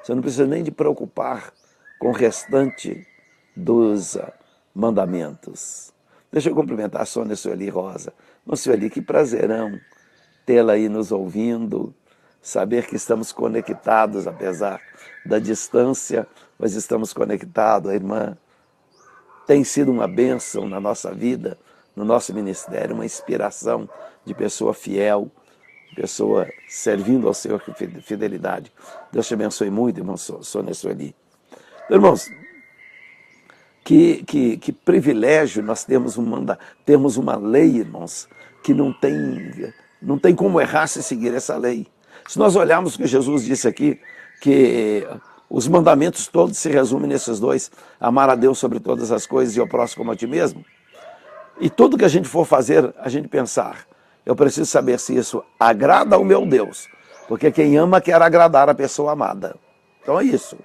você não precisa nem de preocupar com o restante dos mandamentos. Deixa eu cumprimentar a Sônia Sueli Rosa. Sueli, que prazerão tê-la aí nos ouvindo, saber que estamos conectados, apesar da distância, mas estamos conectados. A irmã tem sido uma bênção na nossa vida, no nosso ministério, uma inspiração de pessoa fiel, pessoa servindo ao Senhor com fidelidade. Deus te abençoe muito, irmão Sônia Sueli. Irmãos, que privilégio nós termos uma lei, irmãos, que não tem como errar se seguir essa lei. Se nós olharmos o que Jesus disse aqui, que os mandamentos todos se resumem nesses 2, amar a Deus sobre todas as coisas e ao próximo como a ti mesmo, e tudo que a gente for fazer, a gente pensar, eu preciso saber se isso agrada ao meu Deus, porque quem ama quer agradar a pessoa amada. Então é isso.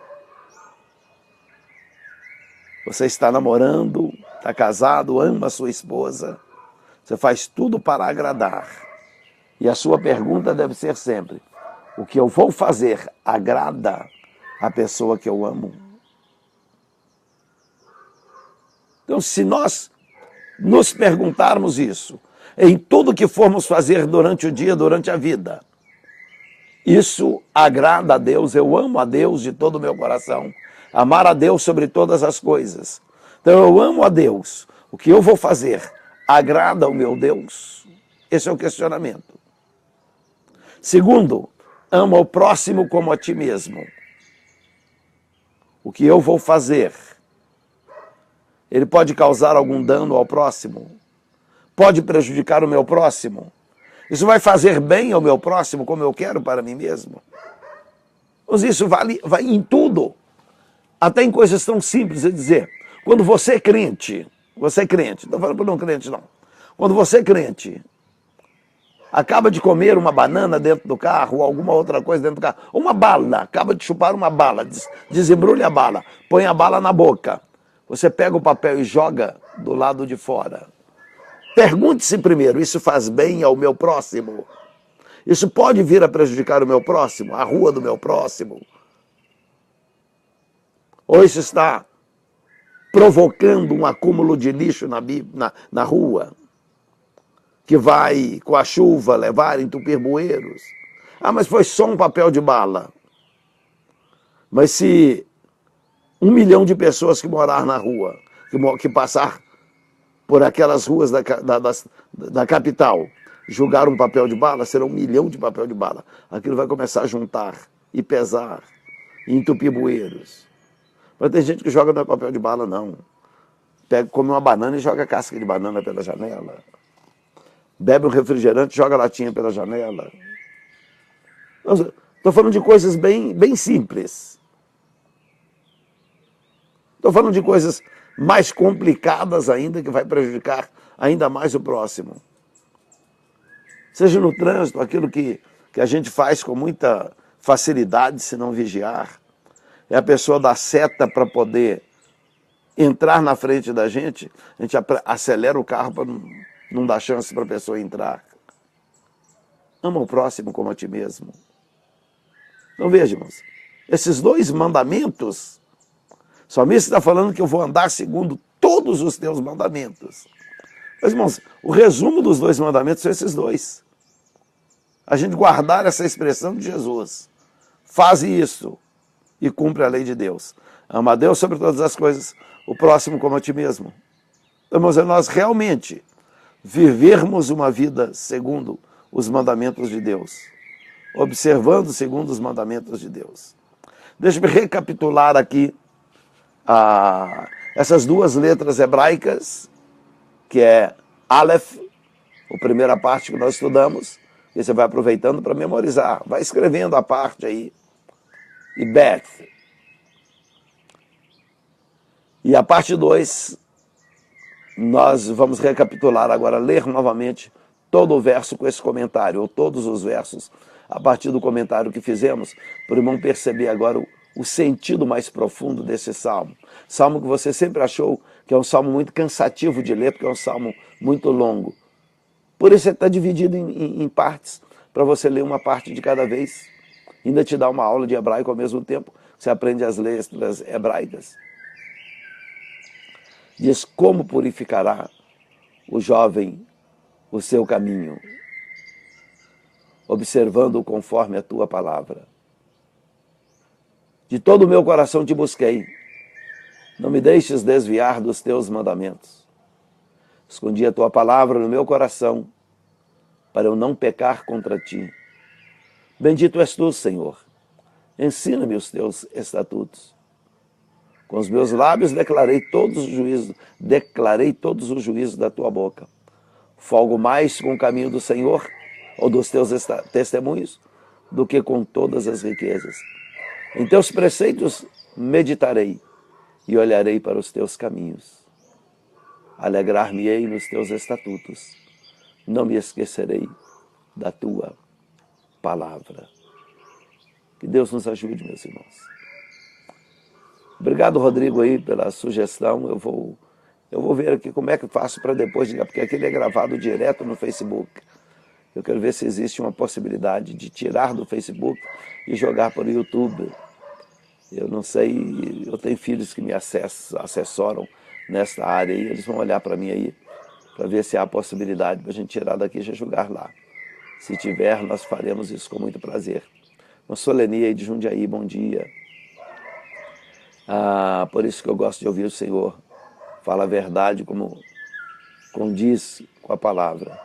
Você está namorando, está casado, ama a sua esposa, você faz tudo para agradar. E a sua pergunta deve ser sempre, o que eu vou fazer agrada a pessoa que eu amo? Então, se nós nos perguntarmos isso, em tudo que formos fazer durante o dia, durante a vida, Isso agrada a Deus, eu amo a Deus de todo o meu coração. Amar a Deus sobre todas as coisas. Então eu amo a Deus. O que eu vou fazer agrada ao meu Deus? Esse é o questionamento. Segundo, ama o próximo como a ti mesmo. O que eu vou fazer, ele pode causar algum dano ao próximo? Pode prejudicar o meu próximo? Isso vai fazer bem ao meu próximo como eu quero para mim mesmo? Mas isso vai em tudo. Até em coisas tão simples, é dizer, quando você é crente, não estou falando para não crente não, quando você é crente, acaba de comer uma banana dentro do carro, ou alguma outra coisa dentro do carro, uma bala, acaba de chupar uma bala, desembrulha a bala, põe a bala na boca, você pega o papel e joga do lado de fora. Pergunte-se primeiro, isso faz bem ao meu próximo? Isso pode vir a prejudicar o meu próximo, a rua do meu próximo? Ou isso está provocando um acúmulo de lixo na rua, que vai, com a chuva, levar, entupir bueiros? Ah, mas foi só um papel de bala. Mas se 1 milhão de pessoas que morar na rua, que passar por aquelas ruas da capital, jogar um papel de bala, será 1 milhão de papel de bala. Aquilo vai começar a juntar e pesar, e entupir bueiros. Mas tem gente que joga não é papel de bala, não. Come uma banana e joga a casca de banana pela janela. Bebe um refrigerante e joga a latinha pela janela. Estou falando de coisas bem simples. Estou falando de coisas mais complicadas ainda, que vai prejudicar ainda mais o próximo. Seja no trânsito, aquilo que a gente faz com muita facilidade, se não vigiar, é a pessoa dar seta para poder entrar na frente da gente, a gente acelera o carro para não dar chance para a pessoa entrar. Ama o próximo como a ti mesmo. Então veja, irmãos, esses 2 mandamentos, o salmista está falando que eu vou andar segundo todos os teus mandamentos. Mas, irmãos, o resumo dos 2 mandamentos são esses 2. A gente guardar essa expressão de Jesus. Faze isso e cumpre a lei de Deus. Ama a Deus sobre todas as coisas, o próximo como a ti mesmo. Então, irmãos, é nós realmente vivermos uma vida segundo os mandamentos de Deus. Observando segundo os mandamentos de Deus. Deixa-me recapitular aqui essas 2 letras hebraicas, que é Aleph, a primeira parte que nós estudamos, e você vai aproveitando para memorizar, vai escrevendo a parte aí, e Bet. E a parte 2, nós vamos recapitular agora, ler novamente todo o verso com esse comentário, ou todos os versos, a partir do comentário que fizemos, para o irmão perceber agora o sentido mais profundo desse salmo. Salmo que você sempre achou que é um salmo muito cansativo de ler, porque é um salmo muito longo. Por isso ele está dividido em partes, para você ler uma parte de cada vez. Ainda te dá uma aula de hebraico ao mesmo tempo, você aprende as letras hebraicas. Diz, como purificará o jovem o seu caminho, observando-o conforme a tua palavra. De todo o meu coração te busquei, não me deixes desviar dos teus mandamentos. Escondi a tua palavra no meu coração, para eu não pecar contra ti. Bendito és tu, Senhor, ensina-me os teus estatutos. Com os meus lábios declarei todos os juízos da tua boca. Folgo mais com o caminho do Senhor, ou dos teus testemunhos, do que com todas as riquezas. Em teus preceitos meditarei e olharei para os teus caminhos. Alegrar-me-ei nos teus estatutos. Não me esquecerei da tua palavra. Que Deus nos ajude, meus irmãos. Obrigado, Rodrigo, aí pela sugestão. Eu vou ver aqui como é que eu faço para depois, porque aquele é gravado direto no Facebook. Eu quero ver se existe uma possibilidade de tirar do Facebook e jogar para o YouTube. Eu não sei, eu tenho filhos que me assessoram nessa área e eles vão olhar para mim aí, para ver se há possibilidade para a gente tirar daqui e já jogar lá. Se tiver, nós faremos isso com muito prazer. Uma Solenia aí de Jundiaí, bom dia. Por isso que eu gosto de ouvir o Senhor. Fala a verdade como condiz com a palavra.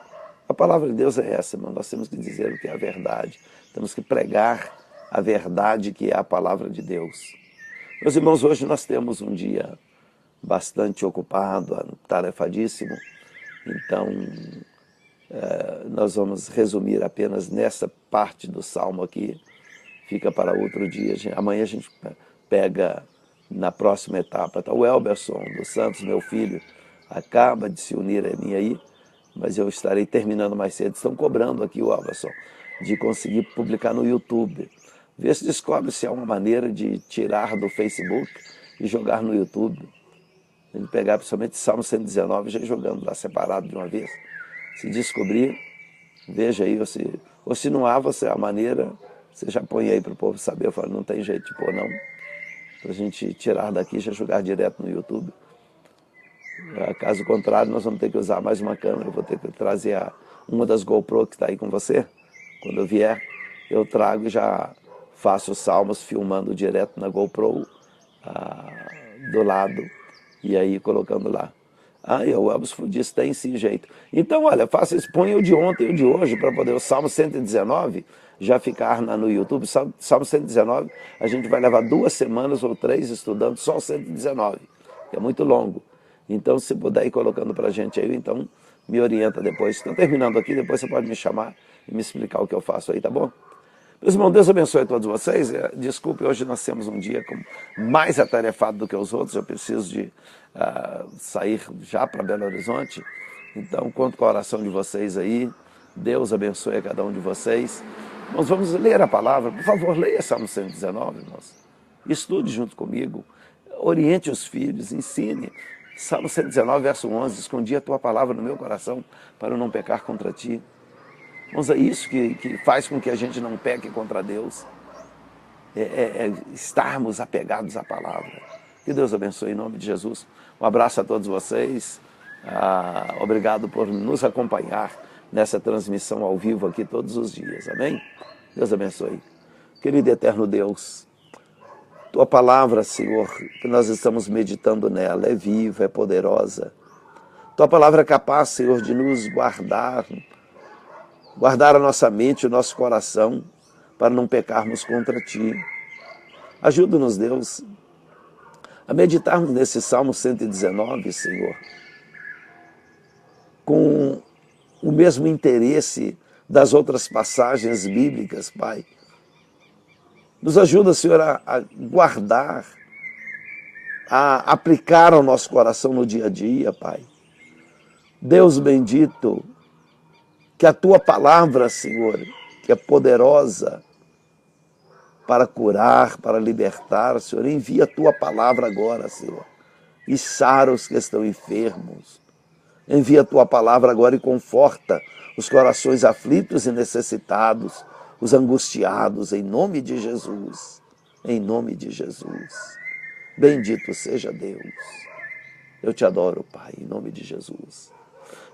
A palavra de Deus é essa, irmão. Nós temos que dizer o que é a verdade. Temos que pregar a verdade que é a palavra de Deus. Meus irmãos, hoje nós temos um dia bastante ocupado, tarefadíssimo. Então, nós vamos resumir apenas nessa parte do Salmo aqui. Fica para outro dia. Amanhã a gente pega na próxima etapa. Tá? O Elberson dos Santos, meu filho, acaba de se unir a mim aí, mas eu estarei terminando mais cedo. Estão cobrando aqui o Elberson de conseguir publicar no YouTube. Vê se descobre se há uma maneira de tirar do Facebook e jogar no YouTube. Ele pegar principalmente Salmo 119 e já jogando lá separado de uma vez. Se descobrir, veja aí, ou se não há a maneira, você já põe aí para o povo saber. Eu falo, não tem jeito de pôr não, para a gente tirar daqui e já jogar direto no YouTube. Caso contrário, nós vamos ter que usar mais uma câmera. Eu vou ter que trazer uma das GoPro que está aí com você. Quando eu vier, eu trago e já faço os salmos filmando direto na GoPro do lado e aí colocando lá. E o Elvis disse, tem sim jeito. Então, olha, faça isso, põe o de ontem e o de hoje para poder o Salmo 119 já ficar no YouTube. Salmo 119, a gente vai levar 2 semanas ou 3 estudando só o 119, que é muito longo. Então, se puder ir colocando para a gente aí, então me orienta depois. Estou terminando aqui, depois você pode me chamar e me explicar o que eu faço aí, tá bom? Meus irmãos, Deus abençoe a todos vocês. Desculpe, hoje nós temos um dia mais atarefado do que os outros. Eu preciso de sair já para Belo Horizonte. Então, conto com a oração de vocês aí. Deus abençoe a cada um de vocês. Nós vamos ler a palavra. Por favor, leia Salmo 119, irmãos. Estude junto comigo. Oriente os filhos, ensine. Salmo 119, verso 11. Escondi a tua palavra no meu coração para eu não pecar contra ti. Irmãos, é isso que faz com que a gente não peque contra Deus. Estarmos apegados à palavra. Que Deus abençoe em nome de Jesus. Um abraço a todos vocês. Obrigado por nos acompanhar nessa transmissão ao vivo aqui todos os dias. Amém? Deus abençoe. Querido e eterno Deus, tua palavra, Senhor, que nós estamos meditando nela, é viva, é poderosa. Tua palavra é capaz, Senhor, de nos guardar a nossa mente, o nosso coração, para não pecarmos contra Ti. Ajuda-nos, Deus, a meditarmos nesse Salmo 119, Senhor, com o mesmo interesse das outras passagens bíblicas, Pai. Nos ajuda, Senhor, a guardar, a aplicar ao nosso coração no dia a dia, Pai. Deus bendito, que a Tua palavra, Senhor, que é poderosa para curar, para libertar, Senhor, envia a Tua palavra agora, Senhor, e sara os que estão enfermos. Envia a Tua palavra agora e conforta os corações aflitos e necessitados, os angustiados, em nome de Jesus. Em nome de Jesus. Bendito seja Deus. Eu te adoro, Pai, em nome de Jesus.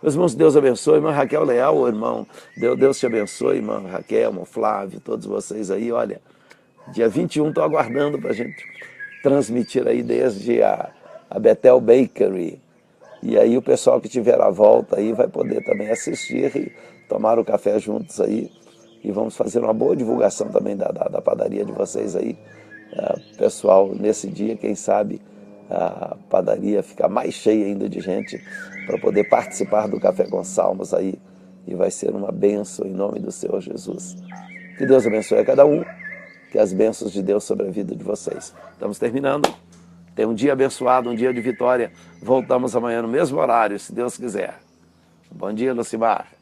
Meus irmãos, Deus abençoe. Irmã Raquel Leal, irmão, Deus te abençoe, irmã Raquel, irmão Flávio, todos vocês aí, olha, dia 21 estou aguardando para a gente transmitir aí desde a Bethel Bakery. E aí o pessoal que tiver à volta aí vai poder também assistir e tomar o café juntos aí. E vamos fazer uma boa divulgação também da padaria de vocês aí. Pessoal, nesse dia, quem sabe, a padaria fica mais cheia ainda de gente para poder participar do Café com Salmos aí. E vai ser uma bênção em nome do Senhor Jesus. Que Deus abençoe a cada um. Que as bênçãos de Deus sobre a vida de vocês. Estamos terminando. Tenha um dia abençoado, um dia de vitória. Voltamos amanhã no mesmo horário, se Deus quiser. Bom dia, Lucimar.